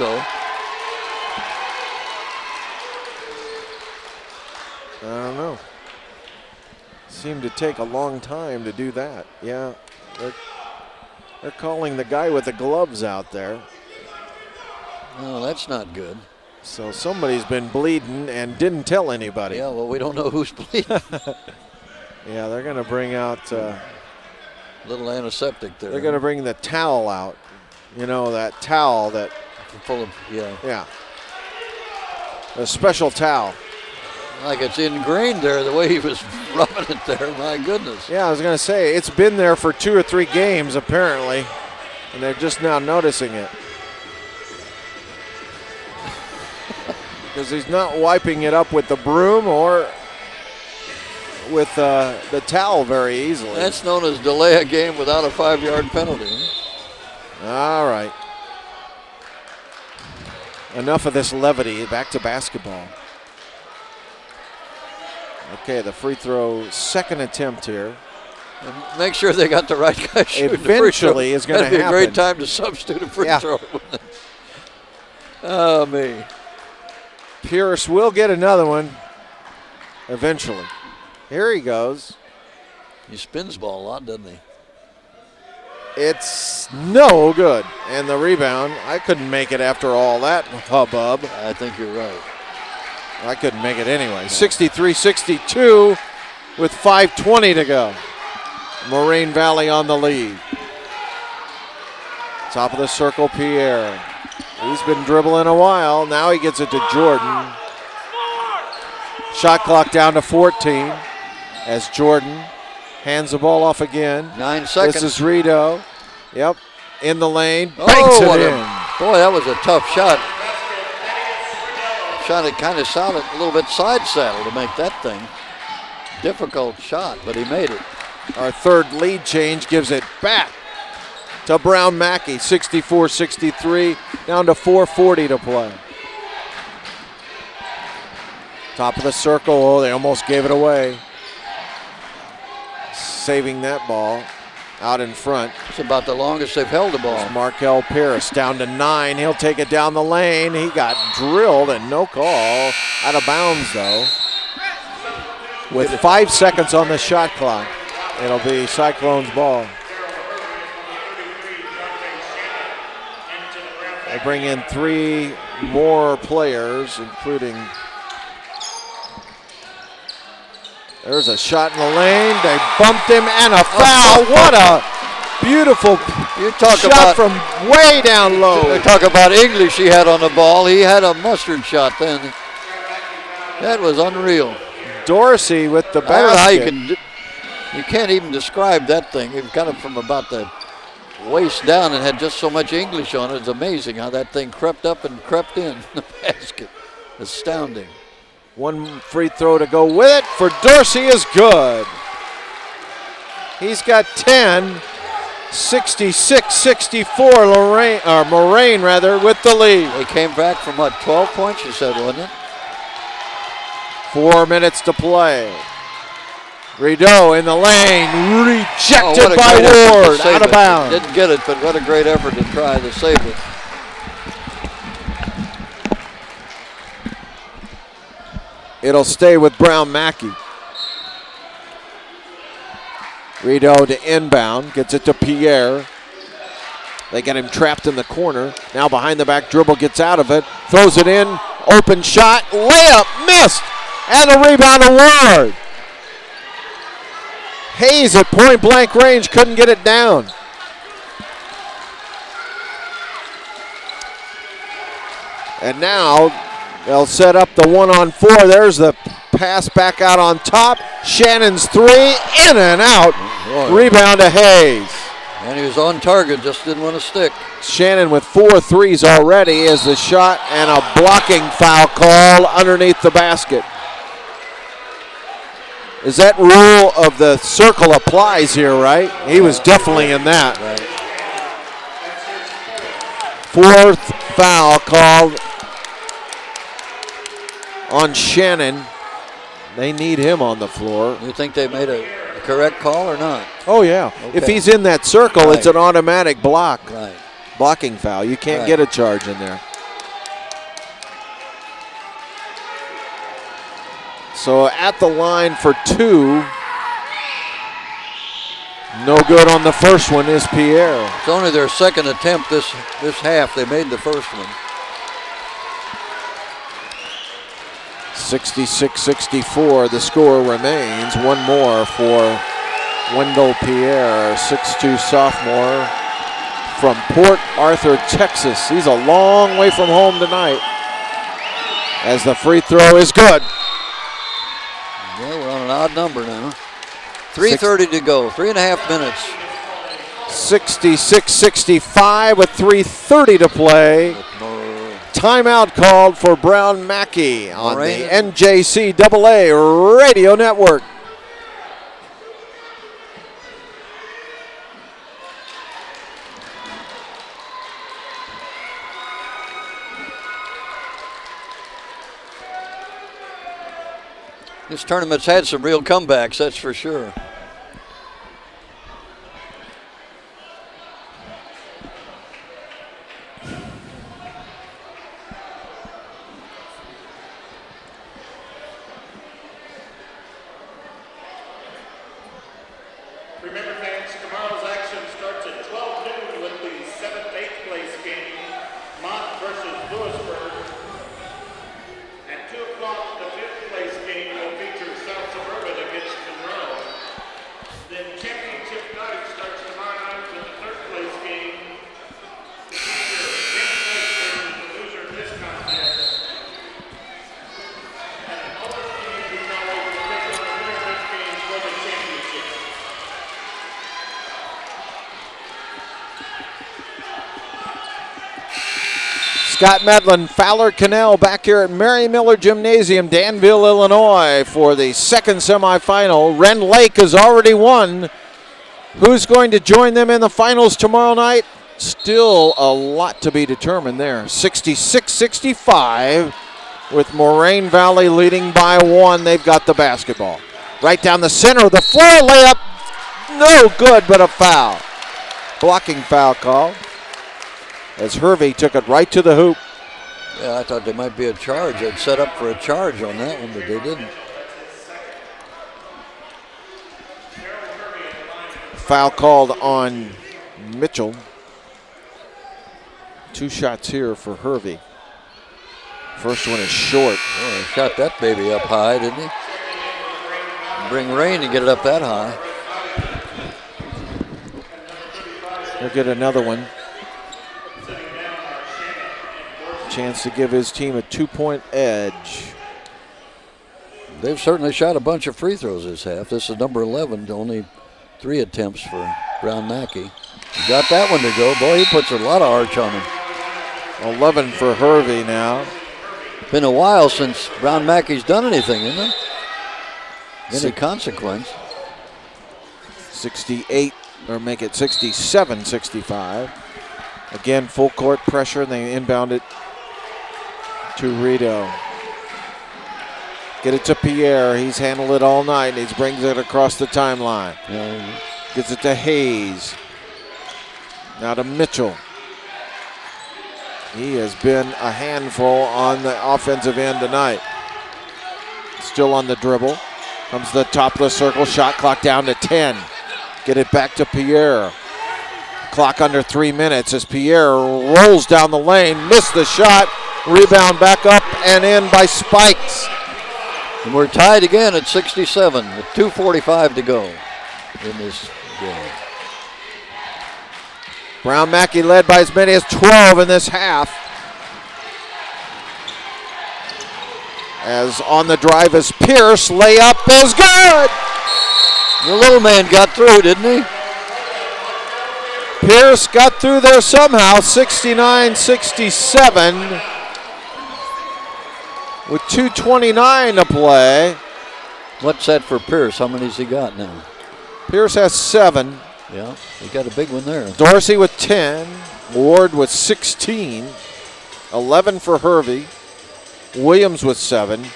So. I don't know. Seemed to take a long time to do that. Yeah, they're calling the guy with the gloves out there. Oh, that's not good. So somebody's been bleeding and didn't tell anybody. Yeah, well, we don't know who's bleeding. Yeah, they're going to bring out little antiseptic there. They're going to bring the towel out. You know, that towel that full of, yeah. Yeah. A special towel. Like it's ingrained there, the way he was rubbing it there. My goodness. Yeah, I was going to say, it's been there for 2 or 3 games, apparently, and they're just now noticing it. Because he's not wiping it up with the broom or with the towel very easily. That's known as delay a game without a 5-yard penalty. All right. Enough of this levity. Back to basketball. Okay, the free throw, second attempt here. And make sure they got the right guy shooting eventually the is going to happen. That'd be a great time to substitute a free throw. Oh, me. Pierce will get another one eventually. Here he goes. He spins ball a lot, doesn't he? It's no good. And the rebound, I couldn't make it after all that hubbub. I think you're right. I couldn't make it anyway. 63-62 with 5:20 to go. Moraine Valley on the lead. Top of the circle, Pierre. He's been dribbling a while. Now he gets it to Jordan. Shot clock down to 14 as Jordan hands the ball off again. 9 seconds. This is Rito. Yep, in the lane. Oh, Banks it in. Boy, that was a tough shot. Shot it kind of sounded a little bit side saddle to make that thing. Difficult shot, but he made it. Our third lead change gives it back to Brown Mackie. 64-63, down to 4:40 to play. Top of the circle. Oh, they almost gave it away. Saving that ball out in front. It's about the longest they've held the ball. It's Markel Pierce down to 9. He'll take it down the lane. He got drilled and no call. Out of bounds, though. With 5 seconds on the shot clock, it'll be Cyclones' ball. They bring in 3 more players, including... There's a shot in the lane. They bumped him and a foul. What a beautiful shot from way down low. Talk about English he had on the ball. He had a mustard shot then. That was unreal. Dorsey with the basket. I don't know how you can't even describe that thing. He got it from about the waist down and had just so much English on it. It's amazing how that thing crept up and crept in the basket. Astounding. 1 free throw to go with it for Dorsey is good. He's got 10. 66-64 Moraine with the lead. They came back from what, 12 points you said, wasn't it? 4 minutes to play. Rideau in the lane, rejected by Ward, out of bounds. Didn't get it, but what a great effort to try to save it. It'll stay with Brown Mackie. Rideau to inbound, gets it to Pierre. They get him trapped in the corner. Now behind the back dribble, gets out of it, throws it in, open shot, layup, missed, and the rebound to Ward. Hayes at point blank range, couldn't get it down. And now they'll set up the 1-on-4. There's the pass back out on top. Shannon's 3, in and out. Boy. Rebound to Hayes. And he was on target, just didn't want to stick. Shannon with 4 threes already as the shot and a blocking foul call underneath the basket. Is that rule of the circle applies here, right? He was definitely in that. Right. 4th foul called on Shannon. They need him on the floor. You think they made a correct call or not? Oh, yeah. Okay. If he's in that circle, it's an automatic block. Right. Blocking foul. You can't get a charge in there. So at the line for 2. No good on the first one is Pierre. It's only their second attempt this half. They made the first one. 66-64, the score remains. One more for Wendell Pierre, 6'2" sophomore from Port Arthur, Texas. He's a long way from home tonight, as the free throw is good. Yeah, we're on an odd number now. 3:30 to go, 3.5 minutes. 66-65 with 3:30 to play. Timeout called for Brown Mackie on the NJCAA Radio Network. This tournament's had some real comebacks, that's for sure. Remember, fans, tomorrow's action starts at 12 noon with the 7th, 8th place game, Mott versus Lewisburg. At 2 o'clock, the 5th place game will feature South Suburban against Monroe. Then championship night starts tomorrow night with the 3rd place game to feature Kent Lake versus the loser of this contest. And an other team who's always will take on the winner of this game for the championship. Scott Medlin, Fowler Cannell back here at Mary Miller Gymnasium, Danville, Illinois for the second semifinal. Ren Lake has already won. Who's going to join them in the finals tomorrow night? Still a lot to be determined there. 66-65 with Moraine Valley leading by 1. They've got the basketball. Right down the center of the floor, layup. No good, but a foul. Blocking foul call, as Hervey took it right to the hoop. Yeah, I thought there might be a charge. They'd set up for a charge on that one, but they didn't. Foul called on Mitchell. 2 shots here for Hervey. First one is short. Oh, he shot that baby up high, didn't he? Bring rain to get it up that high. He'll get another one. Chance to give his team a 2-point edge. They've certainly shot a bunch of free throws this half. This is number 11, only 3 attempts for Brown Mackie. He got that one to go. Boy, he puts a lot of arch on him. 11 for Hervey now. Been a while since Brown Mackie's done anything, isn't it? Any consequence. 68, or make it 67-65. Again, full court pressure, and they inbound it to Rito. Get it to Pierre. He's handled it all night, and he brings it across the timeline. Gets it to Hayes. Now to Mitchell. He has been a handful on the offensive end tonight. Still on the dribble. Comes to the top of the circle. Shot clock down to 10. Get it back to Pierre. Clock under 3 minutes as Pierre rolls down the lane. Missed the shot. Rebound back up and in by Spikes. And we're tied again at 67 with 2:45 to go in this game. Brown Mackie led by as many as 12 in this half. As on the drive is Pierce. Layup is good. The little man got through, didn't he? Pierce got through there somehow. 69-67. With 2:29 to play. What's that for Pierce? How many's he got now? Pierce has 7. Yeah, he got a big one there. Dorsey with 10. Ward with 16. 11 for Hervey. Williams with 7.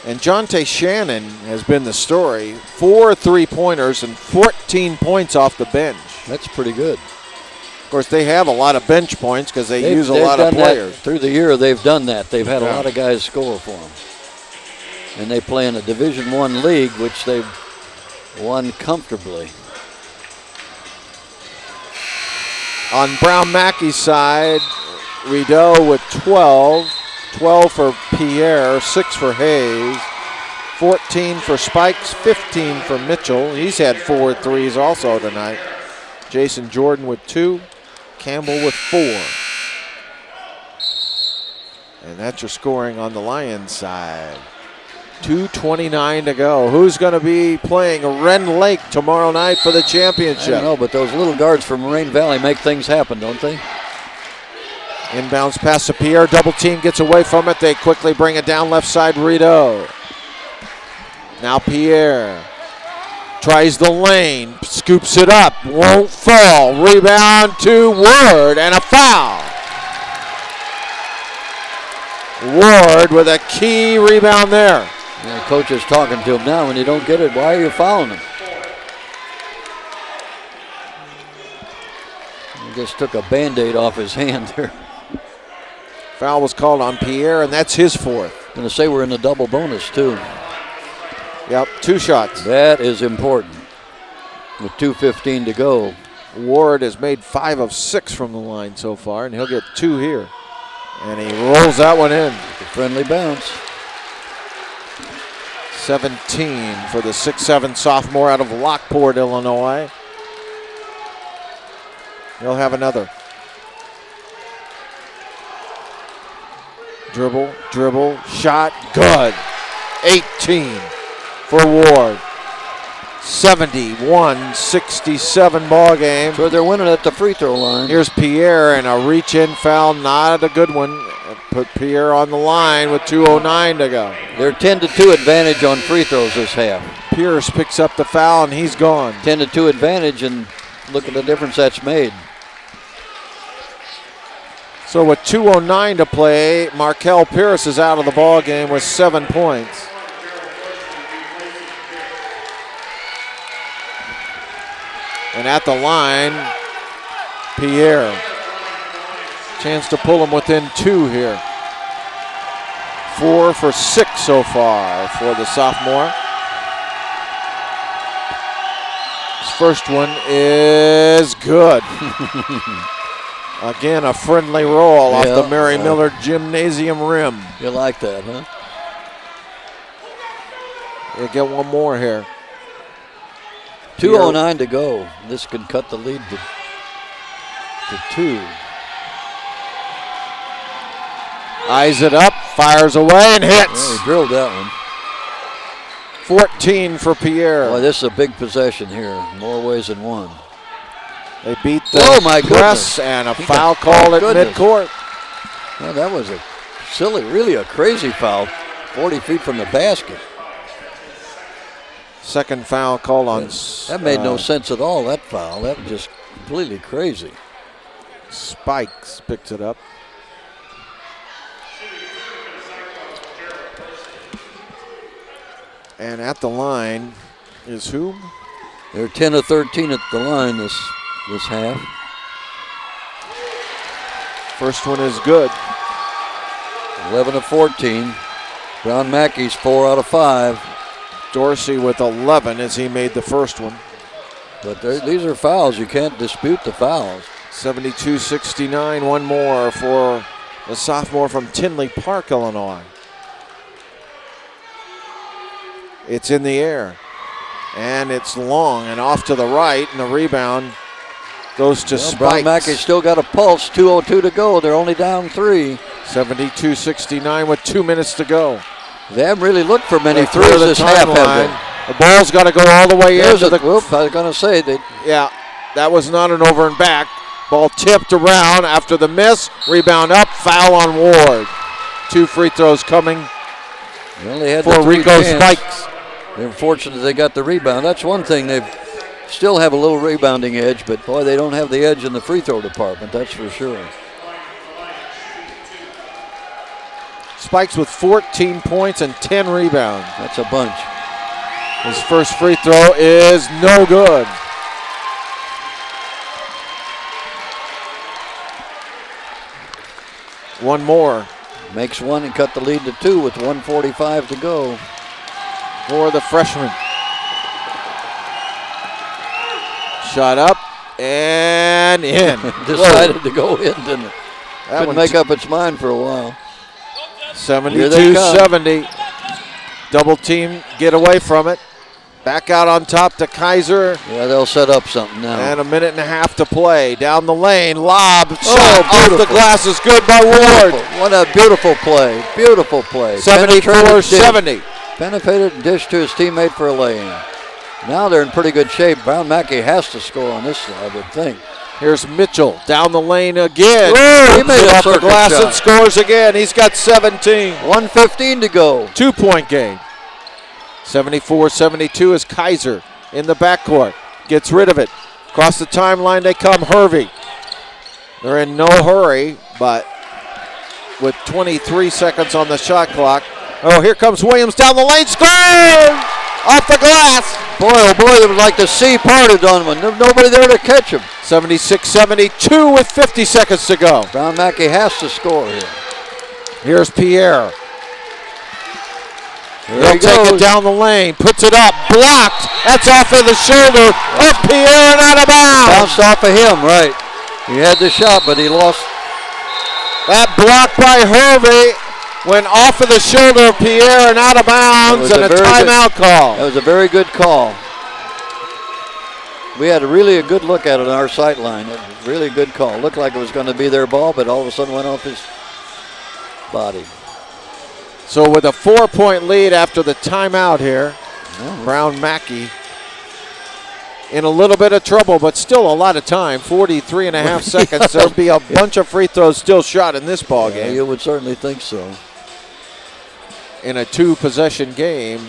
And Jonte Shannon has been the story. 4 3-pointers and 14 points off the bench. That's pretty good. Of course, they have a lot of bench points because they use a lot of players. Through the year, they've done that. They've had a lot of guys score for them. And they play in a Division I league, which they've won comfortably. On Brown Mackey's side, Rideau with 12. 12 for Pierre, 6 for Hayes, 14 for Spikes, 15 for Mitchell. He's had 4 threes also tonight. Jason Jordan with 2, Campbell with 4. And that's your scoring on the Lions side. 2:29 to go. Who's going to be playing Ren Lake tomorrow night for the championship? I don't know, but those little guards from Moraine Valley make things happen, don't they? Inbounds pass to Pierre. Double team gets away from it. They quickly bring it down left side. Rideau. Now Pierre tries the lane. Scoops it up. Won't fall. Rebound to Ward and a foul. Ward with a key rebound there. Yeah, the coach is talking to him now. When you don't get it, why are you fouling him? He just took a Band-Aid off his hand there. Foul was called on Pierre, and that's his 4th. Going to say we're in the double bonus, too. Yep, 2 shots. That is important with 2:15 to go. Ward has made 5 of 6 from the line so far, and he'll get 2 here. And he rolls that one in. A friendly bounce. 17 for the 6'7" sophomore out of Lockport, Illinois. He'll have another. Dribble, dribble, shot, good. 18 for Ward. 71-67 ball game. So they're winning at the free throw line. Here's Pierre, and a reach-in foul, not a good one. Put Pierre on the line with 2:09 to go. They're 10-2 advantage on free throws this half. Pierce picks up the foul, and he's gone. 10-2 advantage, and look at the difference that's made. So with 2:09 to play, Markel Pierce is out of the ball game with 7 points. And at the line, Pierre. Chance to pull him within 2 here. 4 for 6 so far for the sophomore. His first one is good. Again, a friendly roll off the Mary Miller Gymnasium rim. You like that, huh? We'll get one more here. 2:09 to go. This could cut the lead to 2. Eyes it up, fires away, and hits. Well, he drilled that one. 14 for Pierre. Boy, this is a big possession here, more ways than one. They beat the press, and a foul called at midcourt. Well, that was a silly, really a crazy foul, 40 feet from the basket. Second foul called on. That made no sense at all, that foul. That was just completely crazy. Spikes picks it up. And at the line is who? They're 10 of 13 at the line this half. First one is good. 11 of 14. Brown Mackey's 4 out of 5. Dorsey with 11 as he made the first one. But these are fouls. You can't dispute the fouls. 72-69. One more for the sophomore from Tinley Park, Illinois. It's in the air. And it's long and off to the right. And the rebound goes to Spikes. Brown Mackey's still got a pulse. 2:02 to go. They're only down 3. 72-69 with 2 minutes to go. They haven't really looked for many threes this half, have they? The ball's got to go all the way into the. Whoop, I was going to say that. Yeah, that was not an over and back. Ball tipped around after the miss. Rebound up. Foul on Ward. 2 free throws coming for Rico Spikes. They're fortunate they got the rebound. That's one thing. They still have a little rebounding edge, but boy, they don't have the edge in the free throw department. That's for sure. Spikes with 14 points and 10 rebounds. That's a bunch. His first free throw is no good. One more. Makes one and cut the lead to 2 with 1:45 to go. for the freshman. Shot up and in. Decided to go in, didn't it? That Couldn't one make up its mind for a while. 72-70. Double team, get away from it. Back out on top to Kaiser. Yeah, they'll set up something now. And a minute and a half to play. Down the lane, lob, shot beautiful. off the glass is good by Ward. What a beautiful play. Beautiful play. 74-70. Penetrated and dished to his teammate for a lay-in. Now they're in pretty good shape. Brown Mackie has to score on this, I would think. Here's Mitchell down the lane again. Whoa, he made off the glass shot. and scores again. He's got 17. 1:15 to go. 2-point game. 74-72 is Kaiser in the backcourt. Gets rid of it. Across the timeline they come. Hervey. They're in no hurry, but with 23 seconds on the shot clock. Oh, here comes Williams down the lane. Score! Off the glass. Boy, oh boy, it was like the sea parted on one. There was nobody there to catch him. 76-72 with 50 seconds to go. Brown Mackie has to score here. Here's Pierre. There he He'll take goes. it down the lane, puts it up, blocked. That's off of the shoulder of Pierre and out of bounds. Bounced off of him, right. He had the shot, but he lost. That block by Hervey went off of the shoulder of Pierre and out of bounds, and a timeout call. That was a very good call. We had a good look at it on our sight line. It was a really good call. Looked like it was going to be their ball, but all of a sudden went off his body. So with a 4-point lead after the timeout here, Brown Mackie in a little bit of trouble, but still a lot of time, 43 and a half seconds. There'll be a bunch of free throws still shot in this ball game. You would certainly think so. In a 2-possession game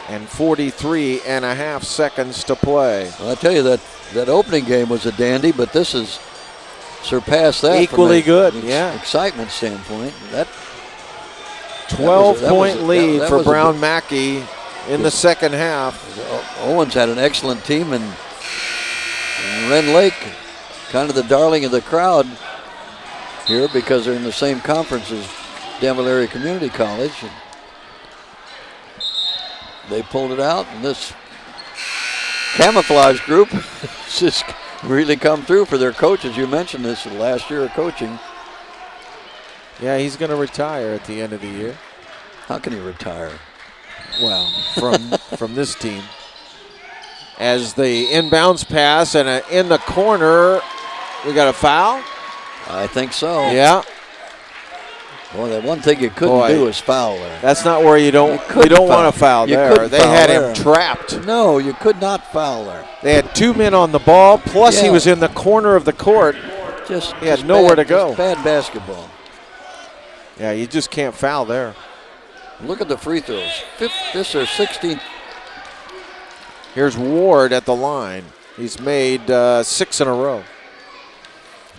and 43 and a half seconds to play. Well, I tell you, that opening game was a dandy, but this has surpassed that. Equally good, from yeah. Excitement standpoint. That 12-point lead that for was a Brown big- Mackie in the second half. Owens had an excellent team, and Ren Lake, kind of the darling of the crowd here because they're in the same conference as Danville Area Community College. And they pulled it out, and this camouflage group has just really come through for their coaches. You mentioned this last year of coaching. Yeah, he's going to retire at the end of the year. How can he retire? Well, from this team. As the inbounds pass and in the corner, we got a foul? I think so. Yeah. Boy, that one thing you couldn't do is foul there. That's not where you don't want to foul there. They had him trapped. No, you could not foul there. They had 2 men on the ball, plus he was in the corner of the court. He had nowhere to go. Just bad basketball. Yeah, you just can't foul there. Look at the free throws. This is their 16th. Here's Ward at the line. He's made 6 in a row.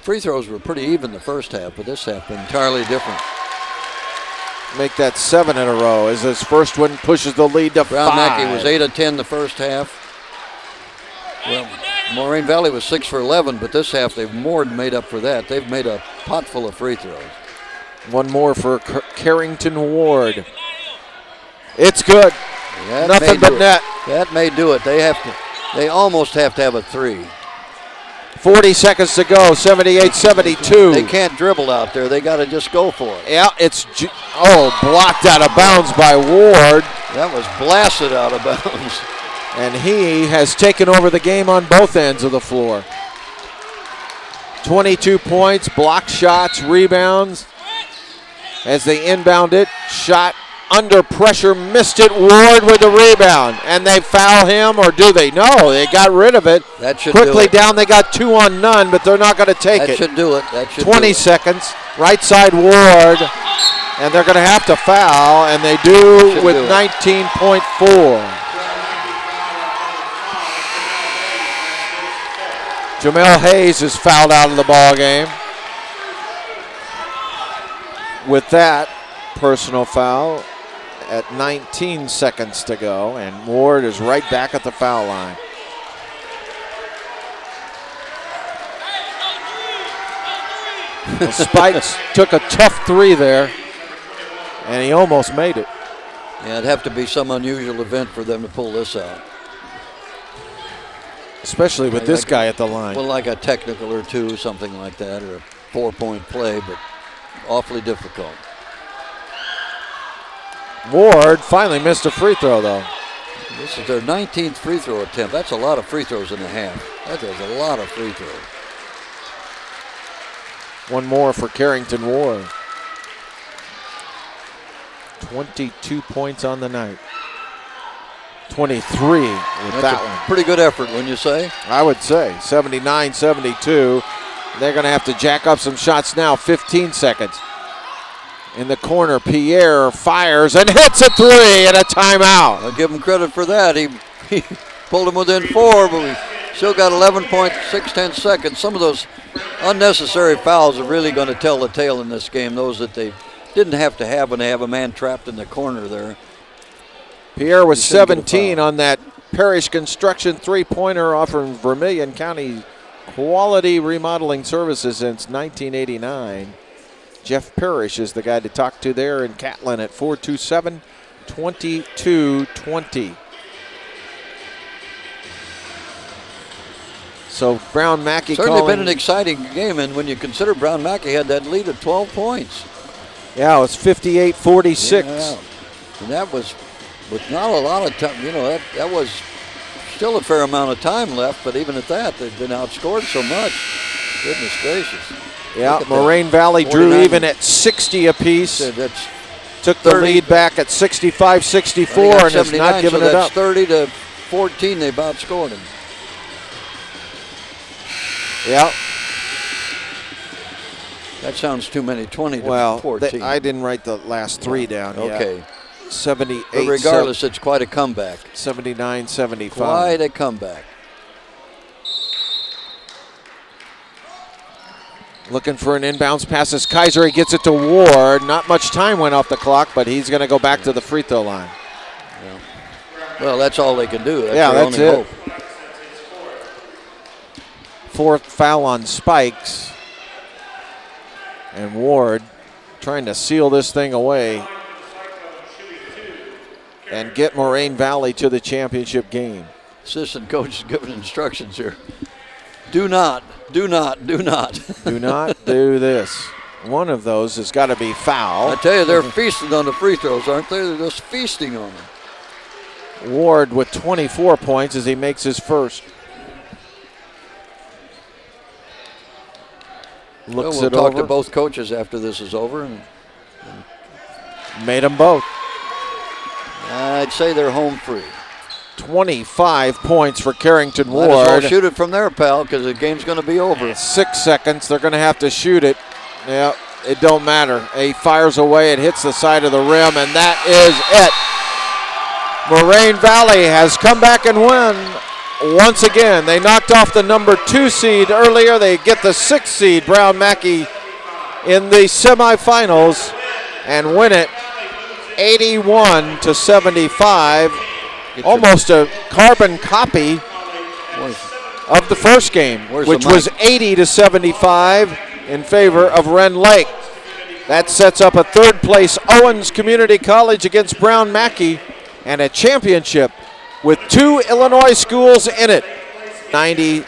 Free throws were pretty even the first half, but this half been entirely different. Make that 7 in a row as his first one pushes the lead to 5. Brown Mackie was 8 of 10 the first half. Well, Moraine Valley was 6 for 11, but this half they've more than made up for that. They've made a pot full of free throws. One more for Carrington Ward. It's good. Nothing but net. That may do it. They almost have to have a 3. 40 seconds to go, 78-72. They can't dribble out there. They got to just go for it. Yeah, it's blocked out of bounds by Ward. That was blasted out of bounds. And he has taken over the game on both ends of the floor. 22 points, block shots, rebounds. As they inbound it, shot under pressure, missed it. Ward with the rebound. And they foul him, or do they? No, they got rid of it. That should Quickly do it. down, they got 2 on none, but they're not going to take it. That should do it. That should 20 do it. seconds, right side Ward, and they're going to have to foul, and they do with 19.4. Jamel Hayes is fouled out of the ball game. With that personal foul at 19 seconds to go, and Ward is right back at the foul line. Well, Spikes took a tough 3 there, and he almost made it. Yeah, it'd have to be some unusual event for them to pull this out. Especially with this guy at the line. Well, like a technical or two, something like that, or a 4-point play, but awfully difficult. Ward finally missed a free throw, though. This is their 19th free throw attempt. That's a lot of free throws in a half. That is a lot of free throws. One more for Carrington Ward. 22 points on the night. 23 with that one. Pretty good effort, wouldn't you say? I would say 79-72. They're going to have to jack up some shots now. 15 seconds. In the corner, Pierre fires and hits a three and a timeout. I'll give him credit for that. He pulled him within 4, but we still got 11.6 seconds. Some of those unnecessary fouls are really going to tell the tale in this game, those that they didn't have to have when they have a man trapped in the corner there. Pierre was 17 on that Parrish Construction three-pointer, offering Vermilion County quality remodeling services since 1989. Jeff Parrish is the guy to talk to there in Catlin at 427-2220. So Brown Mackie certainly been an exciting game, and when you consider Brown Mackie had that lead of 12 points. Yeah, it was 58-46. Yeah. And that was with not a lot of time. You know, that was still a fair amount of time left, but even at that, they've been outscored so much. Goodness gracious. Yeah, Moraine Valley drew even at 60 apiece. Took the lead back at 65-64 and has not given it up. 30-14, they've outscored him. Yeah. That sounds too many, 20-14. Well, I didn't write the last three down yet. Okay. 78. But regardless, it's quite a comeback. 79-75. Quite a comeback. Looking for an inbounds pass as Kaiser. He gets it to Ward. Not much time went off the clock, but he's going to go back to the free throw line. Yeah. Well, that's all they can do. That's it. Fourth foul on Spikes. And Ward trying to seal this thing away and get Moraine Valley to the championship game. Assistant coach is giving instructions here. Do not. Do not do this. One of those has got to be foul. I tell you, they're feasting on the free throws, aren't they? They're just feasting on them. Ward with 24 points as he makes his first. We'll talk to both coaches after this is over. And made them both. I'd say they're home free. 25 points for Carrington Ward. Might as well shoot it from there, pal, because the game's going to be over. 6 seconds. They're going to have to shoot it. Yeah, it don't matter. He fires away. It hits the side of the rim, and that is it. Moraine Valley has come back and won once again. They knocked off the number 2 seed earlier. They get the 6th seed, Brown Mackie, in the semifinals and win it 81-75. Almost a carbon copy of the first game, which was 80-75 in favor of Ren Lake. That sets up a third place Owens Community College against Brown Mackie and a championship with 2 Illinois schools in it. 90